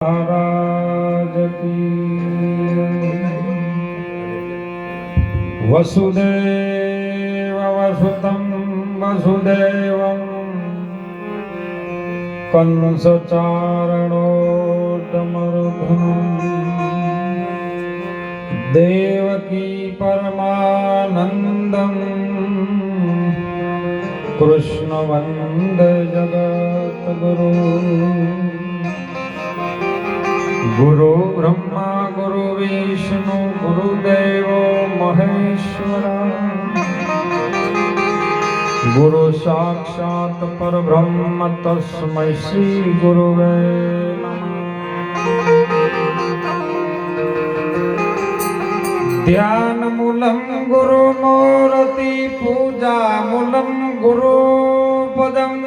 महाराज की वसुदेव वसुतं वसुदेवं कंसचारणोत्तमरुधनं देवकी परमानन्दं कृष्ण वन्दे जगद्गुरु। गुरु ब्रह्मा गुरु विष्णु गुरुदेव महेश्वरा गुरु साक्षात् परब्रह्म तस्मै श्री गुरुवे नमः। ध्यान मूलं गुरु मूर्ति पूजा मूलं गुरु पदम्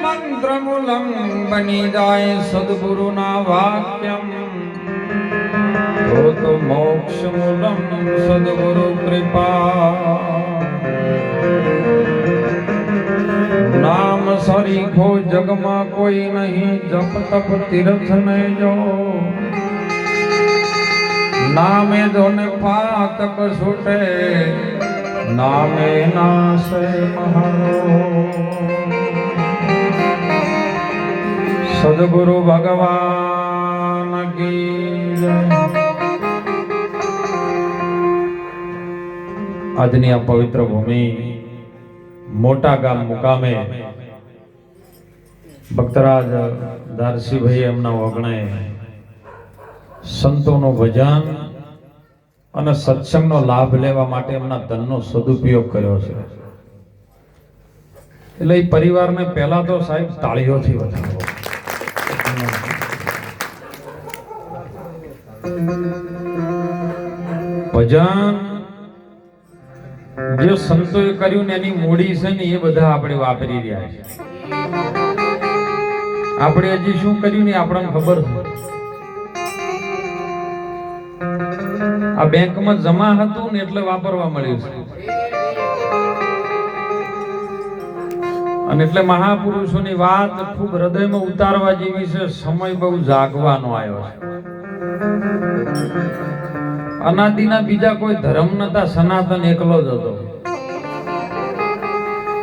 मंत्रमूलम बनी जाए सद्गुरु ना वाक्यम तो मोक्ष मूलम सद्गुरु कृपा। नाम सरीखो जग में कोई नहीं जप तप तीर्थ में जो नामे जो ने फातक छूटे नामे नासे महारो। सद्गुरु भगवान की આજની આ પવિત્ર ભૂમિ મોટા ગામ મુકામે ભક્તરાજ દારસીભાઈ એમના વગણે સંતોનું ભજન અને સત્સંગનો લાભ લેવા માટે એમના ધનનો સદુપયોગ કર્યો છે, એટલે એ પરિવારને પહેલા તો સાહેબ તાળીઓથી વધાવો। ભજન જે સંતોએ કર્યું ને એની મૂડી છે ને એ બધા આપણે વાપરી રહ્યા છે। આપણે હજી શું કર્યું ને આપણને ખબર છે। આ બેંકમાં જમા હતું ને એટલે વાપરવા મળ્યું છે, અને એટલે મહાપુરુષોની વાત ખૂબ હૃદયમાં ઉતારવા જેવી છે। સમય બહુ જાગવાનો આવ્યો છે। અનાદિના બીજા કોઈ ધર્મ નતા, સનાતન એકલો જ હતો,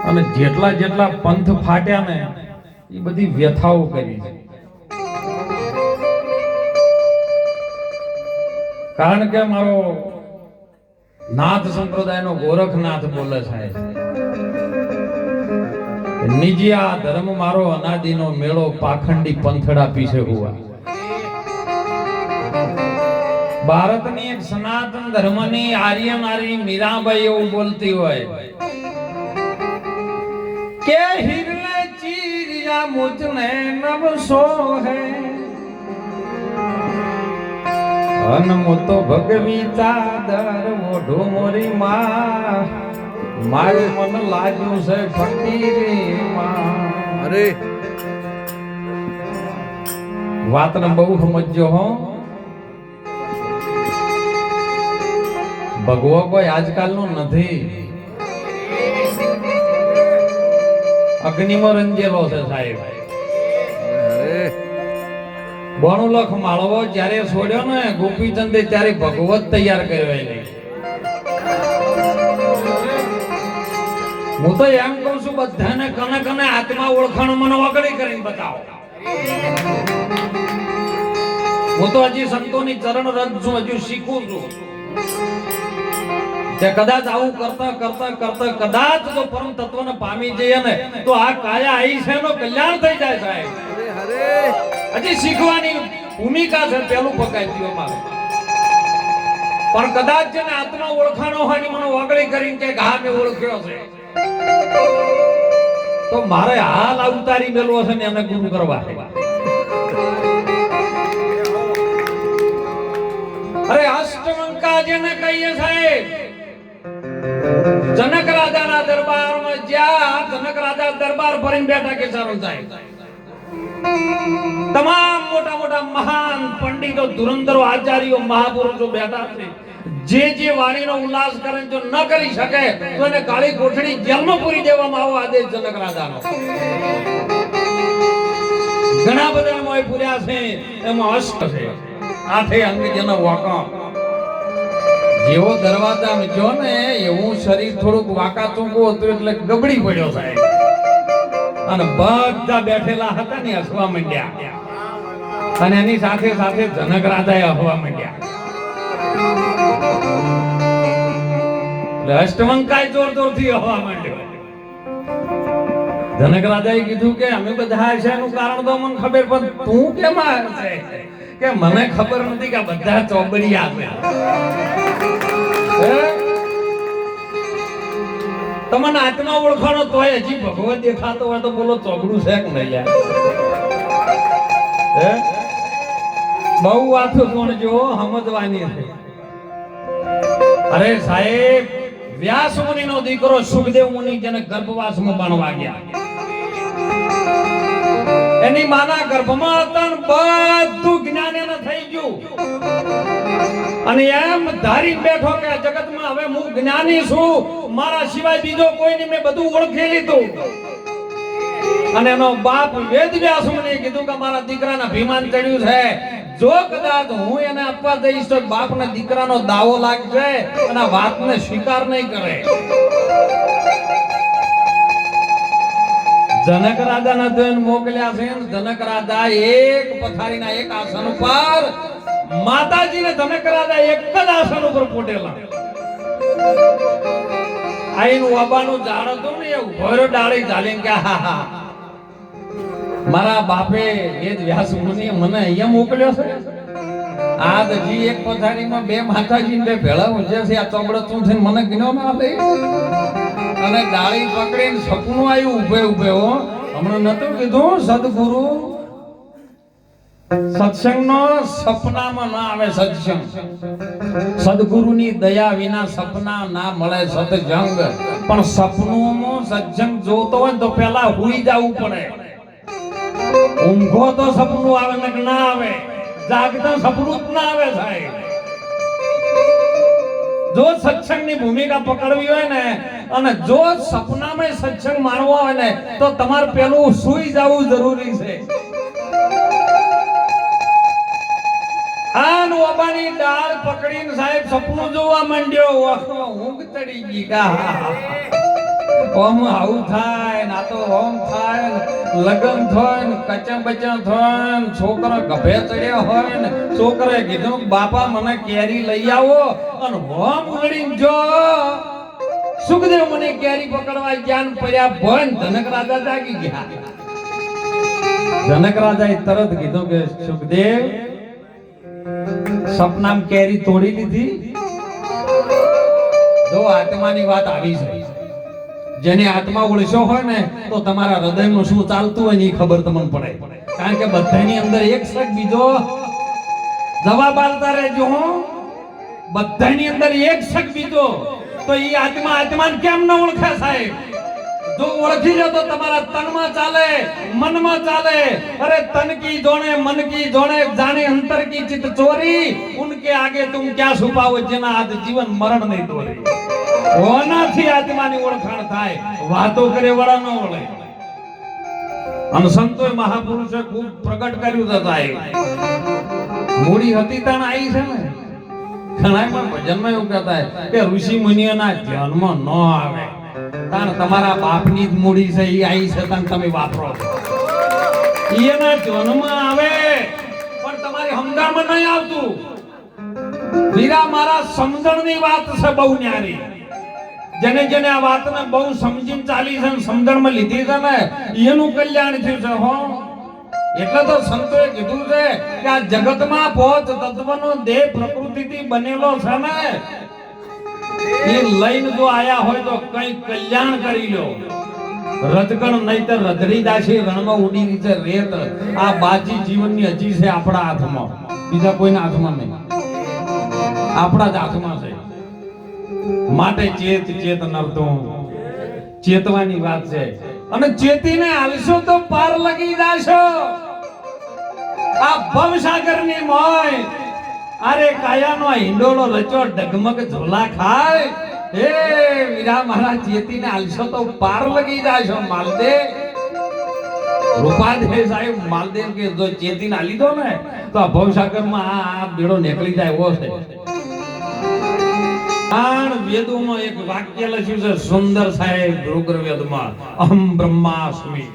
અને જેટલા જેટલા પંથ ફાટ્યા ને એ બધી વ્યથાઓ કરી છે। કારણ કે મારો નાથ સંપ્રદાયનો ગોરખનાથ બોલે સાહેબ, નિજિયા ધર્મ મારો અનાદિનો મેળો પાખંડી પંથડા પીછે હુआ। ભારતની એક સનાતન ધર્મની આર્ય નારી મીરાબાઈ એવું બોલતી હોય કે હિરલે ચીરિયા મુજને નવસો હે અનમો તો ભગવી ચાદર મોઢો મોરી માં મારું મન લાગ્યું છે ફકીરી માં। અરે વાતને બહુ સમજજો હો। ભગવો કોઈ આજકાલનો નથી, અગ્નિમાં રંજેલો છે સાહેબ। બોણુલખ માળવો જ્યારે છોડ્યો ને ગોપીચંદે ત્યારે ભગવત તૈયાર કર્યો એને। હું તો એમ કહું છું બધાને કને કને આત્મા ઓળખાણ મને વગડી કરીને બતાવો। હું તો હજી સંતોની ચરણ રજ છું, હજુ શીખું છું કે કદાચ આવું કરતા કરતા કરતા કદાચ જો પરમ તત્વને પામી જઈએ ને તો આ કાયા આઈ છે એનો કલ્યાણ થઈ જાય સાહેબ। હજી શીખવાની ભૂમિકા છે, પેલું પકાઈ દીધું મારે। પણ કદાચ જેને આત્મા ઓળખાણો હોય ને મને વગડી કરીને કે હા મેં ઓળખ્યો છે તો મારે હાલ અવતારી મેળવો છે ને એને ગુરુ કરવા છે। અરે અષ્ટમંકા જેને કહીએ સાહેબ, જનક રાજાના દરબારમાં જ્યાં જનક રાજા દરબાર ભરીને બેઠા કે સારું સાહેબ, તમામ મોટા મોટા મહાન પંડિતો ધુરંધરો આચાર્યો મહાપુરુષો બેઠા છે। જે જે વાણીનો ઉલ્લાસ કરે જો ન કરી શકે તો એને કાળી કોઠડી જેલમાં પૂરી દેવામાં આવો આદેશ જનક રાજાનો. ઘણા બધા મોય પૂર્યા છે એમાં અષ્ટ છે આઠે અંગ જેનો વાંકો. જેવો દરવાજામાં જો ને એવું શરીર થોડુંક વાંકા ચૂંકવું હતું એટલે ગબડી પડ્યો સાહેબ. અને બધા બેઠેલા હતા ને હસવા માંડ્યા અને એની સાથે સાથે જનક રાજાએ હસવા માંડ્યા. અષ્ટવંકાય જોર જોરથી હસવા માંડ્યો. જનક રાજાએ કીધું કે અમે બધા છે એનું કારણ તો મને ખબર, પણ તું કેમ છે કે મને ખબર નથી કે બધા ચોબડિયા છે. તમને આત્મા ઓળખાણો તોય હજી ભગવત દેખાતો હોય તો બોલો ચોગડું છે કે નહીં યાર? બહુ વાતો સુણજો, સમજવાની છે. અરે સાહેબ, વ્યાસ મુનિનો દીકરો સુખદેવ મુનિ જેને ગર્ભવાસમાં ભણવા ગયા, એની માના ગર્ભમાં હતા બધું જ્ઞાન એને થઈ ગયું અને એમ ધારી બેઠો કે જગતમાં હવે હું જ્ઞાની છું, મારા સિવાય બીજો કોઈ નહીં, મેં બધું ઓળખી લીધું. અને એનો બાપ વેદ વ્યાસ મુનિએ કીધું કે મારા દીકરાના અભિમાન ચડ્યું છે, જો કદાચ હું એને આપવા દઈશ તો બાપના દીકરાનો દાવો લાગશે અને આ વાતને સ્વીકાર નહીં કરે. જનક રાજાના તો એને મોકલ્યા છે. જનક રાજા એક પથારીના એક આસન ઉપર, માતાજીને જનક રાજા એક જ આસન ઉપર પોટેલા. આઈનું વાબાનું ઝાડ હતું ને એ ઉભો ડાળી ઝાલીને કે હા હા મારા બાપે વેદ વ્યાસ મુનિએ મને અહીંયા મોકલ્યો છે. આજ જી એક પથારીમાં બે માતાજી બે ભેળા ઉજ્યા છે. આ ચોબડો તું થઈને મને ગિનો ના લે અને ડાળી પકડીને સપનું આવ્યું ઉભે ઉભે. હો હમણાં નતું કીધું સદગુરુ સત્સંગનો સપનામાં ના આવે સત્સંગ. સદગુરુની દયા વિના સપના ના મળે સત્સંગ. પણ સપનુંમાં સત્સંગ જોતો હોય તો પેલા હુઈ જવું પડે. ઊંઘો તો સપનું આવે ને ના આવે, જાગતા સપનું જ ના આવે સાહેબ. જો સત્સંગની ભૂમિકા પકડવી હોય ને અને જો સપનામાં સત્સંગ મારવો હોય ને તો તમારે પેલું સુઈ જવું જરૂરી છે. આનું ઓબાની ડાળ પકડીને સાહેબ સપનું જોવા માંડ્યો. ઊંઘ ચડી ગઈ. ઓમ આવું થાય ને આ તો ઓમ થાય, લગન થાય ને કચા બચા થાય, છોકરો ગભે ચડ્યા હોય ને છોકરાએ કીધું બાપા મને કેરી લઈ આવો અને હોમ ઉગડીને જો સુખદેવ મને કેરી પકડવા જ્ઞાન પડ્યા ભન જનક રાજા જાગી ગયા. જનક રાજાએ તરત કીધું કે સુખદેવ સપનામાં કેરી તોડી લીધી. જો આત્માની વાત આવી છે. જેને આત્મા ઓળખ્યો હોય ને તો તમારા હૃદયમાં શું ચાલતું હોય ને એ ખબર તમને પડે. કારણ કે બધાની અંદર એક સક બીજો જવાબ આલતા રહેજો. બધાની અંદર એક સક બીજો તો એ આત્મા આત્માને કેમ ન ઓળખે સાહેબ? જો ઓળખી લો તો તમારા તનમાં ચાલે, મનમાં ચાલે. અરે તન કી જોણે મન કી જોણે, જાણે અંતર કી ચિત ચોરી, ઉનકે આગે તુમ ક્યાં છુપાવો, જેના આજ જીવન મરણ નહીં દોરી. ઓનાથી આત્માની ઓળખાણ થાય, વાતો કરે વાળા ન વળે. અને સંતોએ મહાપુરુષે ખૂબ પ્રગટ કર્યું છે સાહેબ. મૂડી હતી તાણ આવી છે ને. ઘણા પણ ભજનમાં એવું કહેતા કે ઋષિ મુનિઓના ધ્યાનમાં ન આવે તાણ તમારા બાપની જ મૂડી છે એ આવી છે તાણ તમે વાપરો. એના ધ્યાનમાં આવે પણ તમારી સમજણમાં નહીં આવતું. વીરા મારા સમજણની વાત છે બહુ ન્યારી. જેને જેને આ વાતને બહુ સમજીને ચાલી છે, સમજણમાં લીધી છે ને એનું કલ્યાણ થયું છે. હો એટલે તો સંતોએ કીધું છે કે આ જગતમાં પોત તત્વનો દેહ પ્રકૃતિથી બનેલો છે ને એ લઈને જો આયા હોય તો કઈ કલ્યાણ કરી લો. રજગણ નહીતર રજડી દાશી રણમાં ઉડી નીચે રેત. આ બાજી જીવનની હજી છે આપણા હાથમાં, બીજા કોઈના હાથમાં નહીં, આપણા જ હાથમાં છે. માટે ચેત ચેત નરતું, ચેતવાની વાત છે. અને ચેતીને હાલશો તો પાર લગી જાશો. આ ભવસાગરની મોય અરે કાયાનો હિંડોળો રચો ડગમગ ઝોલા ખાય હે વીરા મારા ચેતીને આલશો તો પાર લગી જાશો માલદે રૂપાદે સાહેબ માલદેવ કે જો ચેતીને આલી દો ને તો આ ભવસાગરમાં આ બેડો નીકળી જાય એવો છે. આણ વેદોમાં એક વાક્ય લખ્યું છે સુંદર સાહેબ ઋગ્વેદમાં અહમ બ્રહ્માસ્મિ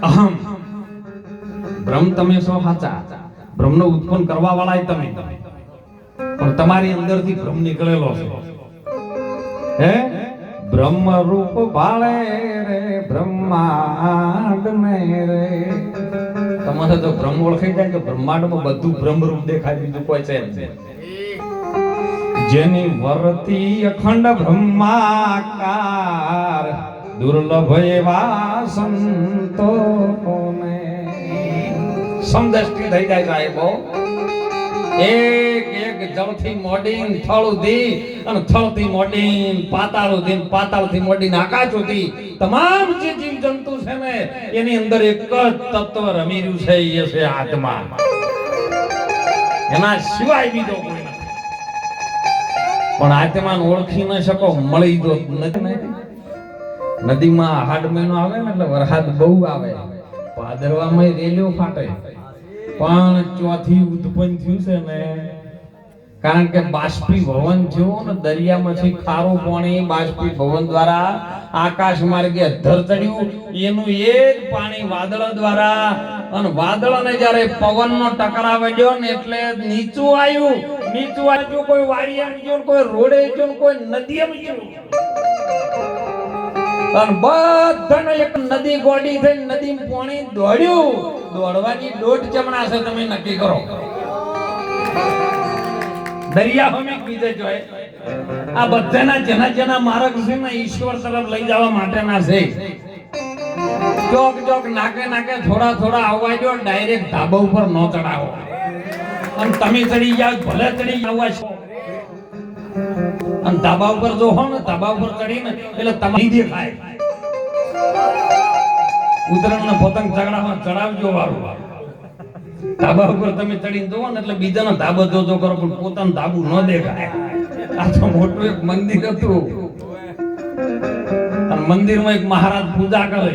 અહમ બ્રહ્મ તમે છો સાચા બ્રહ્મનો ઉત્પન્ન કરવા વાળા તમે પણ તમારી અંદરથી બ્રહ્મ નીકળેલો છે હે બ્રહ્મ રૂપ ભાળે રે બ્રહ્માંડ ને રે તમારે તો બ્રહ્મ ઓળખાઈ જાય કે બ્રહ્માંડમાં બધું બ્રહ્મ રૂપ દેખાય બીજું કોઈ છે જેની વર્તી અખંડ બ્રહ્માકાર દુર્લભ એવા સંતોને સમદૃષ્ટિ થઈ જાય સાહેબો. એક એક જળથી મોડીન થળ સુધી અને થળથી મોડીન પાતાળ સુધી પાતાળથી મોડીન આકાશ સુધી તમામ જે જીવ જંતુ છે ને એની અંદર એક જ તત્વ રમી રહ્યું છે એ છે આત્મા. એના સિવાય બીજો કોઈ નથી. પણ આત્માને ઓળખી ન શકો મળી જો નથી. નદીમાં હાડ મહિનો આવે ને એટલે વરસાદ બહુ આવે ભાદરવામાં રેલીઓ ફાટે પણ ચોથી ઉત્પન્ન થયું છે ને કારણ કે બાષ્પીભવન થયું ને દરિયામાંથી ખારું પાણી બાષ્પીભવન દ્વારા આકાશ માર્ગે અધ્ધર ચડ્યું એનું એ જ પાણી વાદળ દ્વારા અને વાદળને જ્યારે પવનનો ટકરાવ પડ્યો ને એટલે નીચું આવ્યું કોઈ વાડિયામાં ગયું કોઈ રોડે ગયું કોઈ નદીમાં ગયું અને બધાને એક નદી ગોડી થઈ નદીમાં પાણી દોડ્યું દોડવાની દોઢ ચમણા છે તમે નક્કી કરો. દરિયા હમી બીજે જોય આ બધાના જેના માર્ગ છે ને ઈશ્વર તરફ લઈ જવા માટેના છે. ચોક ચોક નાકે થોડા આવવા જો ડાયરેક્ટ ધાબા ઉપર ન ચડાવો અને તમે ચડી જાવ ભલે ચડી આવવા છો અને ધાબા ઉપર જો હો ને ધાબા ઉપર ચડીને એટલે તમારી દેખાય ઉતરાણ પતંગ ચગડામાં ચડાવજો વાળું. ધાબા ઉપર તમે ચડીને જોવો ને એટલે બીજાનો ધાબો જોજો કરો પણ પોતાનું ધાબુ ન દેખાય. આ તો મોટું એક મંદિર હતું અને મંદિરમાં એક મહારાજ પૂજા કરે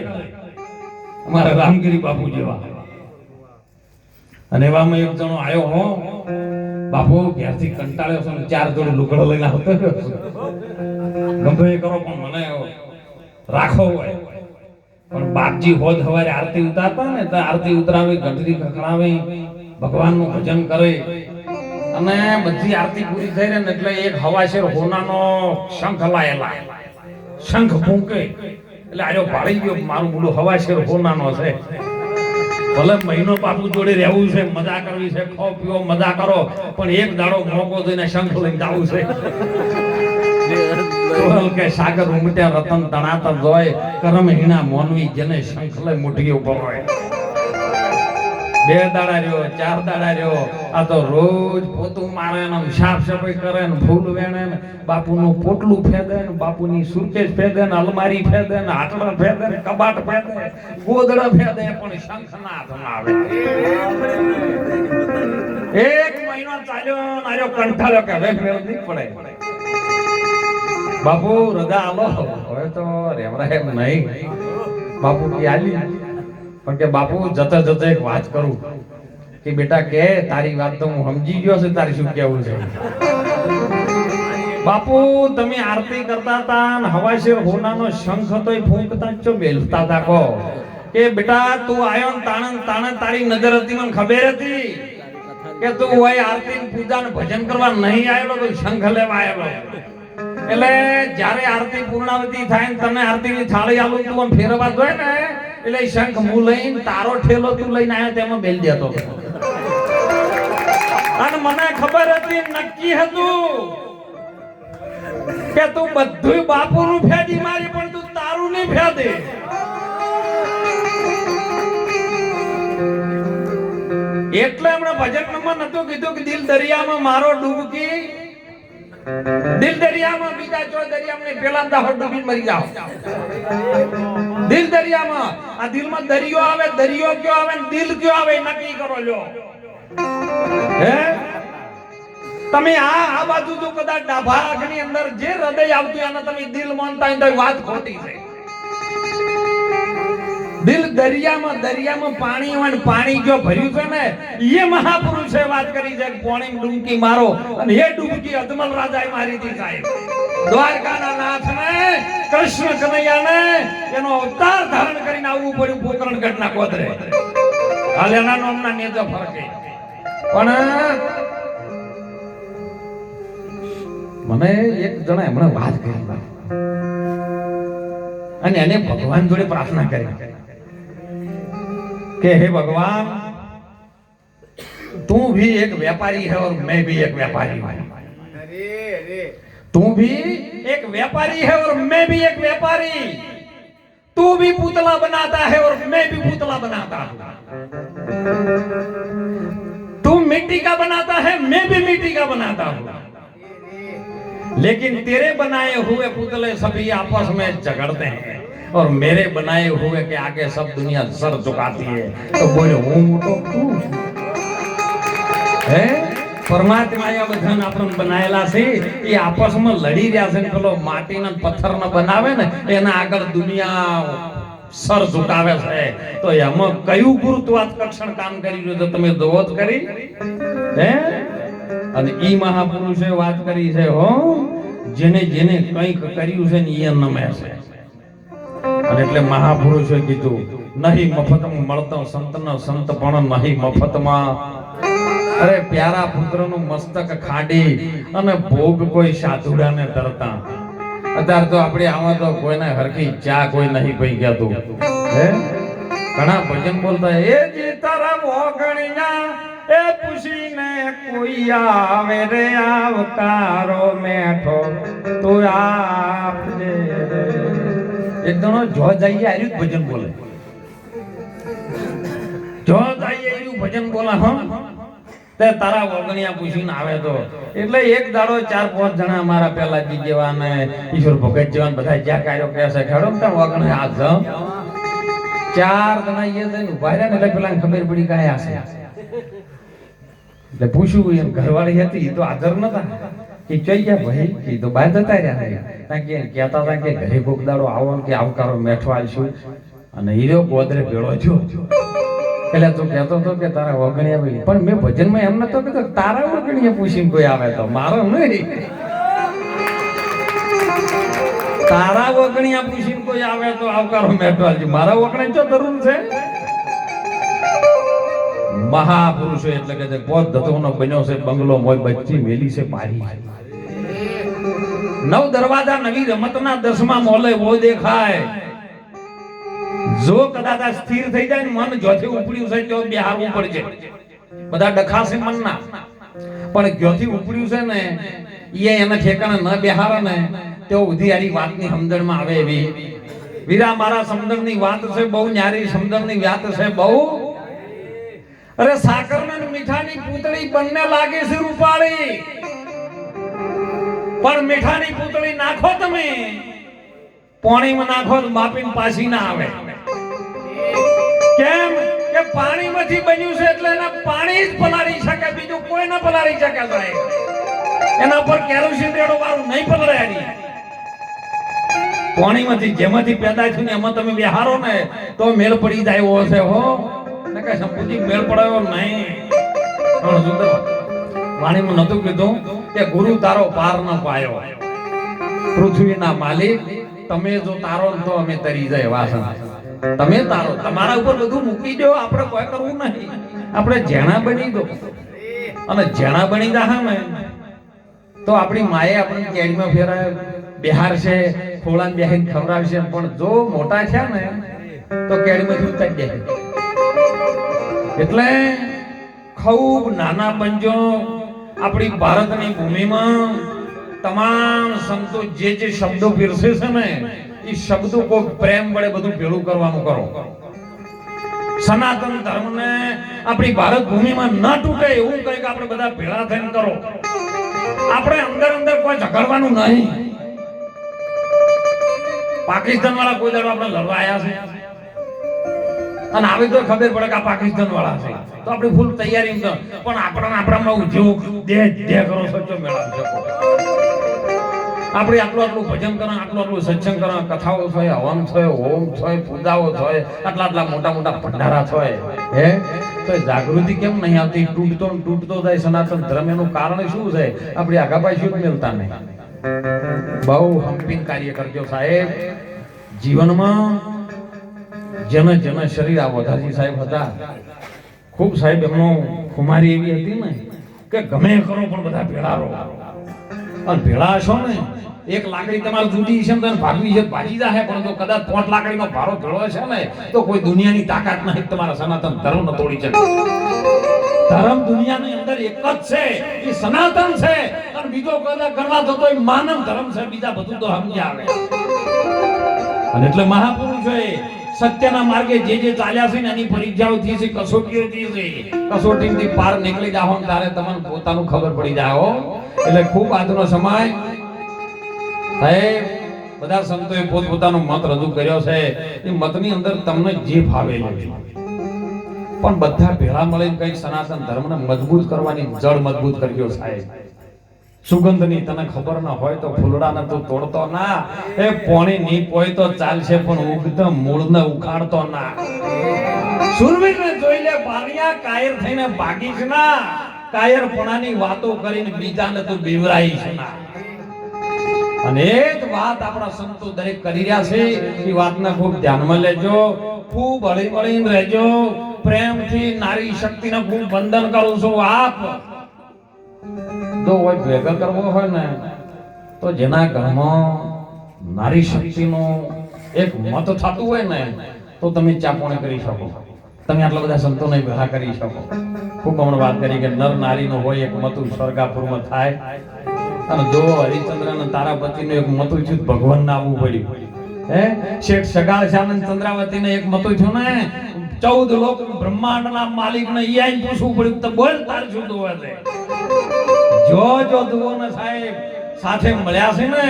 અમારા રામગીરી બાપુ જેવા અને એવામાં એક જણો આવ્યો હો બાપુ ઘેરથી કંટાળ્યો છે ને 4 જોડી લુગડો લઈને આવતો ગમે એ કરો પણ મને રાખો હોય. પણ બાપજી હોજ સવારે આરતી ઉતારતા ને તો આરતી ઉતરાવી ઘંટડી ખખડાવે ભગવાનનું ભજન કરે અને બધી આરતી પૂરી થઈ ને એટલે એક હવાશેર હોનાનો શંખ લાયેલા શંખ ફૂંકે એટલે આજો ભાળી ગયો મારું બોલું હવાશેર હોનાનો છે. ભલે મહિનો બાપુ જોડે રહેવું છે મજા કરવી છે ખો પીવો મજા કરો પણ એક દાડો મોકો થઈને શંખ લઈને જાવું છે. કે સાગર ઉમટ્યા રતન તણાતર જોય કરમ હીણા મોનવી જેને શંખ લઈ મુઠી ઉપર હોય. 2 દાડા રહ્યો 4 દાડા રહ્યો આ તો રોજ પોતું મારે ને સાફ સફાઈ કરે ને ફૂલ વેણે ને બાપુનું પોટલું ફેદે ને બાપુની સુરકેસ ફેદે ને અલમારી ફેદે ને આટલા ફેદે ને કબાટ ફેદે ગોદડા ફેદે પણ શંખ ના હાથમાં આવે. 1 મહિનો ચાલ્યો નાર્યો કંઠાળ્યો કે હવે મેળ નહીં પડે. બાપુ રજા આલો હવે તો રેવરા એમ નહીં બાપુ કે આલી પણ કે બાપુ જતા જતા એક વાત કરું કે બેટા કે તારી વાત તો હું સમજી ગયો છે તારી શું કેવું છે. બાપુ તમે આરતી કરતા હતા ને હવાશેર હોનાનો શંખ હતો એ ફૂંકતા છો બેલતા હતા કહો કે બેટા તું આયો ને તાણે તારી નજર હતી મને ખબર હતી કે તું હોય આરતી પૂજા ને ભજન કરવા નહીં આવેલો તો શંખ લેવા આવેલો. એટલે જ્યારે આરતી પૂર્ણાવતી થાય ને તમે આરતીની થાળી આલું તું આમ ફેરવા જોઈએ ને એટલે શંખ હું લઈને તારો ઠેલો તું લઈને આવ્યો તેમાં બેલ દેતો અને મને ખબર હતી નક્કી હતું કે તું બધું બાપુનું ફેદી મારી પણ તું તારું નહીં ફેદે. એટલે હમણાં ભજન નંબર નતું કીધું કે દિલ દરિયામાં મારો ડૂબકી દિલ દરિયામાં બીજા ચો દરિયામાં પેલા દાહો ડૂબીને મરી જાઓ. દિલ દરિયામાં આ દિલમાં દરિયો આવે દરિયો કયો આવે ને દિલ કયો આવે નક્કી કરો લ્યો. હે તમે આ બાજુ જો કદાચ ડાભાની અંદર જે હૃદય આવતું એને તમે દિલ માનતા હોય તો વાત ખોટી છે. દિલ દરિયામાં પાણી હોય, પાણી જો ભર્યું છે ને એ મહાપુરુષે વાત કરી છે પાણી ડૂબકી મારો, અને એ ડૂબકી અજમલ રાજાએ મારી હતી સાહેબ. દ્વારકાના નાથને કૃષ્ણ કનૈયાને એનો અવતાર ધારણ કરીને આવવું પડ્યું પોકરણગઢના કોદરે. હાલ એના નામના નેજો ફરક પણ મને એક જણા હમણાં વાત કરી અને એને ભગવાન જોડે પ્રાર્થના કરી कि हे भगवान तू भी एक व्यापारी है और मैं भी एक व्यापारी हूं. तू भी एक व्यापारी है और मैं भी एक व्यापारी. तू भी पुतला बनाता है और मैं भी पुतला बनाता हूं. तू मिट्टी का बनाता है, मैं भी मिट्टी का बनाता हूं. लेकिन तेरे बनाए हुए पुतले सभी आपस में झगड़ते हैं और मेरे बनाए हुए के आगे सब दुनिया सर झुकाती है. तो बोले हूं तो तू है परमात्माએ બધાને આપણને બનાયેલા છે એ આપસમાં લડી રહ્યા છે. પેલો માટીના પથ્થરને બનાવે ને એના આગળ દુનિયા સર ઝુકાવે છે. તો એમાં કયું ગુરુત્વાકર્ષણ કામ કરી રહ્યું છે તમે જોવો જ કરી હે. અને ઈ મહાપુરુષે વાત કરી છે હો, જેને જેને કંઈક કર્યું છે ને એ નમે છે. અને એટલે મહાપુરુષે કીધું નહીં મફતમાં મળતો સંતનો સંતપણ નહીં મફતમાં. અરે પ્યારા પુત્રનું મસ્તક ખાડી અને ભોગ કોઈ સાધુડાને ધરતા. અત્યારે તો આપણે આમાં તો કોઈને હરખી ચા કોઈ નહીં પઈ ગયા તું હે. ઘણા ભજન બોલતા એ જી તારા મોગણિયા એ પૂછીને કોઈ આવે રે આવકારો મેઠો તું આપજે. એક જણો જો જઈએ આર્યું ભજન બોલે, જો જઈએ આર્યું ભજન બોલા હા તે તારા ઓગણિયા પૂછીને આવે તો. એટલે એક દાડો 4-5 જણા અમારા પેલા જી જેવા ને ઈશ્વર ભગત જેવા બધા જ્યાં કાર્યો કહે છે ખેડો ને ઓગણે હાથ જ 4 જણા એ જઈને ઉભા રહ્યા ને એટલે પેલા ખબર પડી કાયા છે. એટલે પૂછ્યું એમ ઘરવાળી હતી તો હાજર નતા કે ચઈ ગયા ભાઈ કે તો બહાર જતા રહ્યા કે કહેતા હતા કે ઘરે કોક દાડો આવો કે આવકારો મેઠો આલશું. અને હીરો ગોદરે ભેળો થયો. એટલે તું કહેતો હતો કે તારા ઓગણિયા ભાઈ, પણ મેં ભજનમાં એમ નતો કહેતો તારા ઓગણિયા પૂછીને કોઈ આવે તો મારો નહીં. તારા ઓગણિયા પૂછીને કોઈ આવે તો આવકારો મેઠો આલજો, મારા ઓગણે ચો જરૂર છે. મહાપુરુષો એટલે કે પોત ધતોનો બન્યો છે બંગલો મોય બચ્ચી મેલી છે પારી. 9 દરવાજા નવી રમતના 10મા મોલે વો દેખાય. જો કદાચ સ્થિર થઈ જાય ને મન જોથી ઉપડ્યું છે તો બિહારવું પડશે. બધા ડખાશે મનના, પણ જોથી ઉપડ્યું છે ને એ એના ઠેકાણે ન બેહારે ને તો ઉધિયારી વાતની સમજણમાં આવે એવી. વીરા મારા સમજણની વાત છે બહુ ન્યારી, સમજણની વાત છે બહુ. અરે સાકર ને મીઠાની પૂતળી બંને લાગે છે રૂપાળી, પણ મીઠાની પૂતળી નાખો તમે પાણીમાં નાખો તો માપીને પાછી ના આવે. કેમ કે પાણીમાંથી બન્યું છે એટલે એના પાણી જ પલાળી શકે, બીજું કોઈ ના પલાળી શકે સાહેબ. એના પર કેરોસીન રેડો વાળું નહીં પલળાય. પાણીમાંથી જેમાંથી પેદા થયું ને એમાં તમે બેહારો ને તો મેળ પડી જાય એવો છે હો. ને કઈ સંપૂર્ણ મેળ પડાયો નહીં. વાણીમાં નતું કીધું કે ગુરુ તારો પાર ન પાયો. પૃથ્વીના માલિક તમે જો તારો તો અમે તરી જાય વાસણ. તમે તારો તમારા ઉપર બધું મૂકી દો, આપણે કોઈ કરવું નહીં. આપણે જેણા બની દો અને જેણા બની જાહે ને તો આપણી માએ આપણી કેડીમાં ફેરાય બિહાર છે, ખોળાને બેહીને ખવડાવશે. પણ જો મોટા છે ને તો કેડીમાંથી ઉતારી દે. એટલે ખૂબ નાના પંજો આપણી ભારતની ભૂમિમાં તમામ સંતો જે શબ્દો પીરસે છે ને એ શબ્દો કોઈ પ્રેમ વડે બધું ભેળું કરવાનું કરો. સનાતન ધર્મને આપણી ભારત ભૂમિમાં ન તૂટે એવું કંઈક આપણે બધા ભેળા થઈને કરો. આપણે અંદર અંદર કોઈ ઝઘડવાનું નહીં. પાકિસ્તાન વાળા કોઈ દાડો આપણે લડવા આવ્યા છે અને આવી તો ખબર પડે કે આ પાકિસ્તાન વાળા છે તો આપણે ફૂલ તૈયારી પણ આપણામાં ઉદ્યોગ દે કરો સચ્ચો મેળા શકો આપણે આટલું ભજન કરો આટલું સત્સંગ કરો કથાઓ થાય હવન થાય હોમ થાય પૂજાઓ થાય આટલા મોટા ભંડારા થાય હે તો જાગૃતિ કેમ નહીં આવતી તૂટતો જાય સનાતન ધર્મ એનું કારણ શું છે આપણી આગાપાઈ શું મિલતા નહીં બહુ હંપીન કાર્ય કરજો સાહેબ જીવનમાં જન શરીર આ વધારજી સાહેબ હતા ખૂબ સાહેબ એમનો ખુમારી એવી હતી ને કે ગમે કરો પણ બધા ભેળા રહો અને ભેળા છો ને એક લાકડી તમારે જુદી છે ને ભાગવી છે ભાજી જાય પણ જો કદાચ 5 લાકડીનો ભારો ભેળો છે ને તો કોઈ દુનિયાની તાકાત નહીં તમારા સનાતન ધર્મ ન તોડી શકે ધર્મ દુનિયાની અંદર એક જ છે એ સનાતન છે અને બીજો કદાચ ગણવા જતો એ માનવ ધર્મ છે બીજા બધું તો સમજી આવે અને એટલે મહાપુરુષોએ સત્યના માર્ગે જે ચાલ્યા છે ને એની પરીક્ષાઓ થઈ છે કસોટીઓ થઈ છે કસોટીથી પાર નીકળી જાઓ ત્યારે તમને પોતાનું ખબર પડી જાઓ એટલે ખૂબ આજનો સમય સાહેબ બધા સંતોએ પોતપોતાનો મત રજૂ કર્યો છે એ મતની અંદર તમને જે ફાવે પણ બધા ભેળા મળીને કઈ સનાતન ધર્મને મજબૂત કરવાની જડ મજબૂત કરજો સાહેબ સુગંધની તને ખબર ના હોય તો ફૂલડાને તું તોડતો ના એ પોણી ની પોય તો ચાલશે પણ ઉગતા મૂળને ઉખાડતો ના સુરવીરને જોઈ લે બાણિયા કાયર થઈને ભાગીશ ના કાયરપણાની વાતો કરીને બીજાને તું બીવરાઈશ ના અને એક વાત આપણા સંતો દરેક કરી રહ્યા છે એ વાતને ખૂબ ધ્યાનમાં લેજો ખૂબ હળીમળીને રહેજો પ્રેમથી નારી શક્તિને ખૂબ વંદન કરું છું આપ જો હોય ભેગા કરવો હોય ને તો જેના ઘરમાં નારી શક્તિનો એક મત થતું હોય ને તો તમે ચાપોણે કરી શકો તમે આટલા બધા સંતોને ભેગા કરી શકો ખૂબ હમણાં વાત કરી કે નર નારીનો હોય એક મતું સ્વર્ગાપુરમાં થાય અને જો હરિચંદ્ર અને તારાપતિનું એક મતું થયું ભગવાન ના આવવું પડ્યું હે શેઠ સગાળ શાનંદ ચંદ્રાવતીને એક મતું થયું ને 14 લોક બ્રહ્માંડના માલિકને ઈયાઈ પૂછવું પડ્યું તો બોલ તાર શું દુવા છે જો દુઓને સાહેબ સાથે મળ્યા છે ને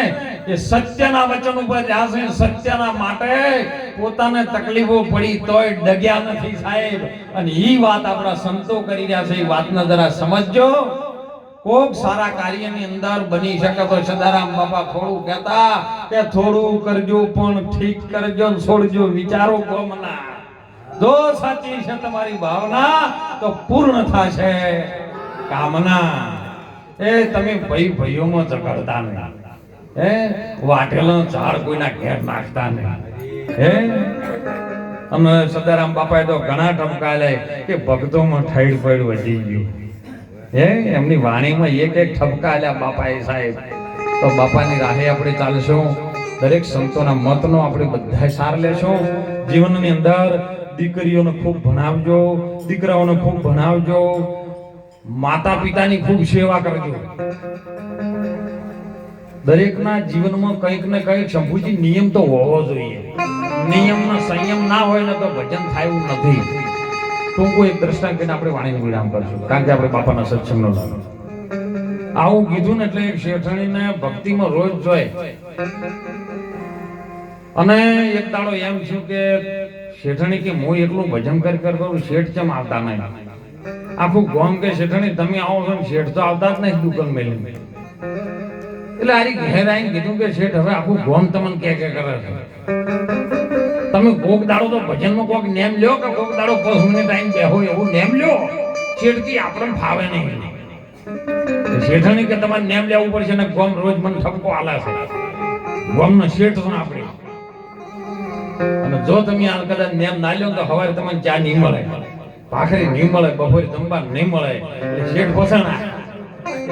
એ સત્યના વચન ઉપર રહ્યા છે સત્યના માટે પોતાને તકલીફો પડી તોય ડગ્યા નથી સાહેબ અને ઈ વાત આપણા સંતો કરી રહ્યા છે એ વાતને જરા સમજજો કોક સારા કાર્યની અંદર બની શકે તો સદારામ બાપા થોડું કહેતા કે થોડું કરજો પણ ઠીક કરજો છોડજો વિચારો ગમના જો સાચી છે તમારી ભાવના તો પૂર્ણ થશે કામના એ તમે ભાઈઓમાં ઝઘડતા નહીં હે વાટેલો ઝાડ કોઈના ઘેર નાખતા નહીં હે અને સદારામ બાપાએ તો ઘણા ઠપકા લે કે ભક્તોમાં ઠૈડ ફેડ વધી ગયું હે એમની વાણીમાં એક ઠપકા આલ્યા બાપાએ સાહેબ તો બાપાની રાહે આપણે ચાલશું દરેક સંતોના મતનો આપણે બધા સાર લેશું જીવનની અંદર દીકરીઓને ખૂબ ભણાવજો દીકરાઓને ખૂબ ભણાવજો માતા પિતાની ખૂબ સેવા કરજો દરેકના જીવનમાં કંઈક ને કંઈક શંભુજી નિયમ તો હોવો જોઈએ નિયમનો સંયમ ના હોય ને તો ભજન થાય એવું નથી ટૂંકું એક દ્રષ્ટાંત કરીને આપણે વાણીનું વિરામ કરશું કારણ કે આપણે બાપાના સત્સંગનો આવું કીધું ને એટલે એક શેઠણીને ભક્તિમાં રોજ જોય અને એક દાડો એમ થયું કે શેઠણી કે હું એકલું ભજન કરું શેઠ કેમ આવતા નહીં આખું ગામ કે શેઠણી તમે આવો છો શેઠ તો આવતા જ નહીં દુકાન મેલી એટલે આરી ઘેર આવીને કીધું કે શેઠ હવે આખું ગામ તમને કે કરે છે તમે કોક દાડો તો ભજનમાં કોક નેમ લ્યો કે કોક દાડો 5 મિનિટ ટાઈમ બેહો એવું નેમ લ્યો શેઠથી આપણને ફાવે નહીં શેઠણી કે તમારે નેમ લેવું પડશે ને ગામ રોજ મને ઠપકો આલે છે ગામનો શેઠ છો આપણે અને જો તમે આ કદાચ નેમ ના લ્યો તો સવારે તમને ચા નહીં મળે ભાખરી નહીં મળે બપોરે જમવા નહીં મળે એટલે શેઠ પોસાણા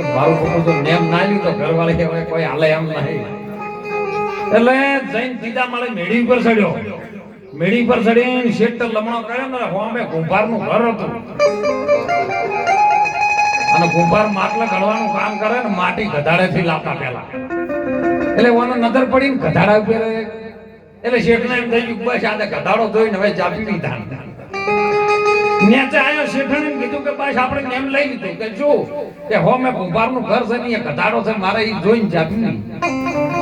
મારું પોતું તો નેમ ના લ્યું તો ઘરવાળે કહેવાય કોઈ હાલે એમ નહીં એટલે જૈન સીધા માળે મેળી પર ચડ્યો મેળી પર ચડીને શેઠ લમણો કર્યો ને હોમે કુંભારનું ઘર હતું અને કુંભાર માટલા ઘડવાનું કામ કરે ને માટી ગધાડેથી લાવતા પહેલા એટલે ઓને નજર પડીને ગધાડા ઉપર એટલે શેઠને એમ થઈ ગયું બસ આ ગધાડો ધોઈને હવે ચાપી લીધા નેચે આયો શેઠને કીધું કે બસ આપણે નેમ લઈ લીધું કે જો કે હોમે કુંભારનું ઘર છે ને એ ગધાડો છે મારે ઈ જોઈને ચાપી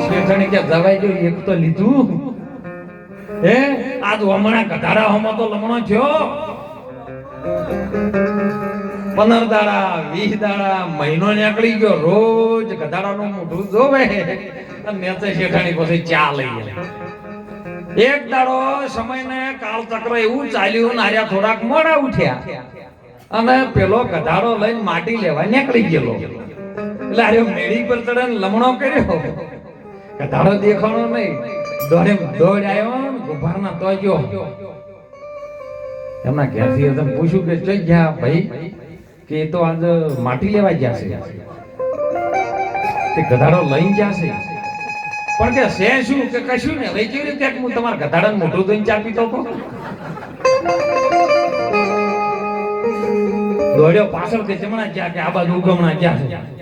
શેઠણી કે જવાઈ ગયો એક તો લીધું હે આજ હમણાં ગધાડા હોમાં તો લમણો થયો 15 દાડા 20 દાડા મહિનો નીકળી ગયો રોજ ગધાડાનું મોઢું જોવે અને નેચે શેઠાણી પછી ચા લઈ જાય એક દાડો સમયને કાળચક્ર એવું ચાલ્યું ને આર્યા થોડાક મોડા ઉઠ્યા અને પેલો ગધાડો લઈને માટી લેવા નીકળી ગયેલો એટલે આર્યો મેળી પર ચડે ને લમણો કર્યો ગધાડો દેખાણો નહીં દોડ આવ્યો ગુભારના તો ગયો એમના ઘેરથી તમે પૂછ્યું કે ચઈ ગયા ભાઈ કે એ તો આજ માટી લેવા ગયા છે તે ગધાડો લઈને જશે પણ કે છે શું કે કશું ને લઈ કેવી રીતે હું તમારા ગધાડાને મોઢું ધોઈને ચા પીતો હતો દોડ્યો પાછળ કે જમણા ગયા કે આ બાજુ ઉગમણા ગયા છે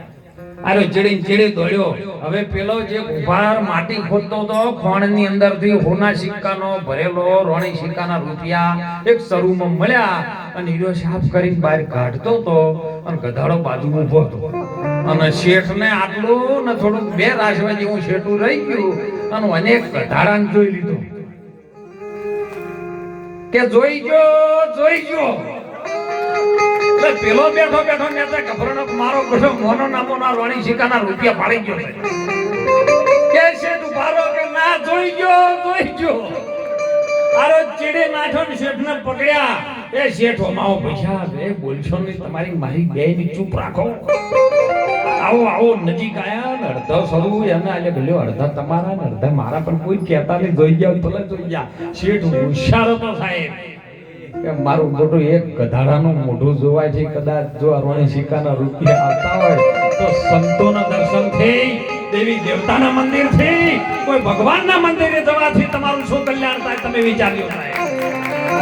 આરો ચડીને ચડી દોડ્યો હવે પેલો જે ગુભાર માટી ખોદતો હતો ખોણની અંદરથી હોના સિક્કાનો ભરેલો રોણી સિક્કાના રૂપિયા એક સરૂમાં મળ્યા અને હીરો સાફ કરીને બહાર કાઢતો હતો અને ગધાડો બાજુ ઊભો હતો અને શેઠને આટલું ને થોડું બે રાશવા જેવું શેઠું રહી ગયું અને અનેક ગધાડાને જોઈ લીધું કે જોઈ ગયો એટલે પેલો બેઠો ને ગભરાનો મારો ગઢો મોનો નામો ના રોણી સિક્કાના રૂપિયા પાડી ગયો કે શેઠ ઉભારો કે ના જોઈ ગયો આરો ચીડે નાઠો ને શેઠને પકડ્યા એ શેઠ માવો પૈસા બે બોલશો નહીં તમારી મારી બે ની ચૂપ રાખો આવો નજીક આયા ને અડધો સરું એમને આજે ભલ્યો અડધા તમારા ને અડધા મારા પણ કોઈ કહેતા નહીં જોઈ ગયા ભલે જોઈ ગયા શેઠ હોશિયાર હતો સાહેબ કે મારું મોઢું એક ગધાડાનું મોઢું જોવાય છે કદાચ જો રોણી સિક્કાના રૂપિયા આવતા હોય તો સંતોના દર્શન થઈ દેવી દેવતાના મંદિર થી કોઈ ભગવાનના મંદિરે જવાથી તમારું શું કલ્યાણ થાય તમે વિચાર્યું થાય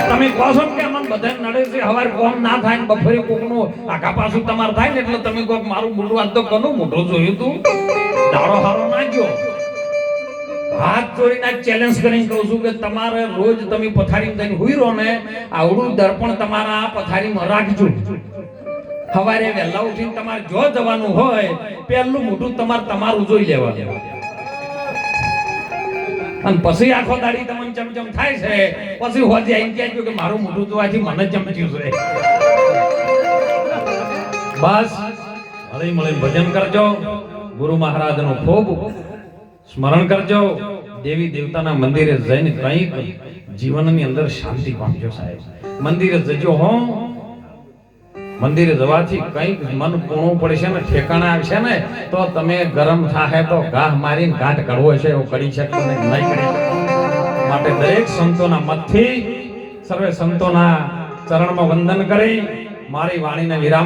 તમે કહો છો કે મન બધાને નડે છે હવાર કોમ ના થાય ને બફરે કોકનું આખા પાછું તમાર થાય ને એટલે તમે કહો મારું મોઢું આજ તો કનું મોઢું જોયું તું દાડો હારો ના ગયો હાથ જોડીને ચેલેન્જ કરીને કહું છું કે તમારે રોજ તમે પથારીમાં જઈને હુઈ રહો ને આવડું દર્પણ તમારા પથારીમાં રાખજો સવારે વહેલા ઉઠીને તમારે જો જવાનું હોય પહેલું મોઢું તમારું જોઈ લેવાનું અને પછી આખો દાડી તમને ચમચમ થાય છે પછી હોજે આવીને કહે કે મારું મોઢું જોવાથી મને ચમચ્યું છે બસ હળી મળી ભજન કરજો ગુરુ મહારાજનું ખૂબ સ્મરણ કરજો દેવી દેવતાના મંદિરે જઈને કંઈક જીવનની અંદર શાંતિ પામજો સાહેબ મંદિરે જજો હો મંદિરે જવાથી કંઈક મન પૂર્ણ પડશે ને ઠેકાણા આવશે ને તો તમે ગરમ થાહે તો ગાહ મારીને ઘાટ કરવો છે એવું કરી શકતો નહીં કરી માટે દરેક સંતોના મતથી સર્વે સંતોના ચરણમાં વંદન કરી મારી વાણીને વિરામ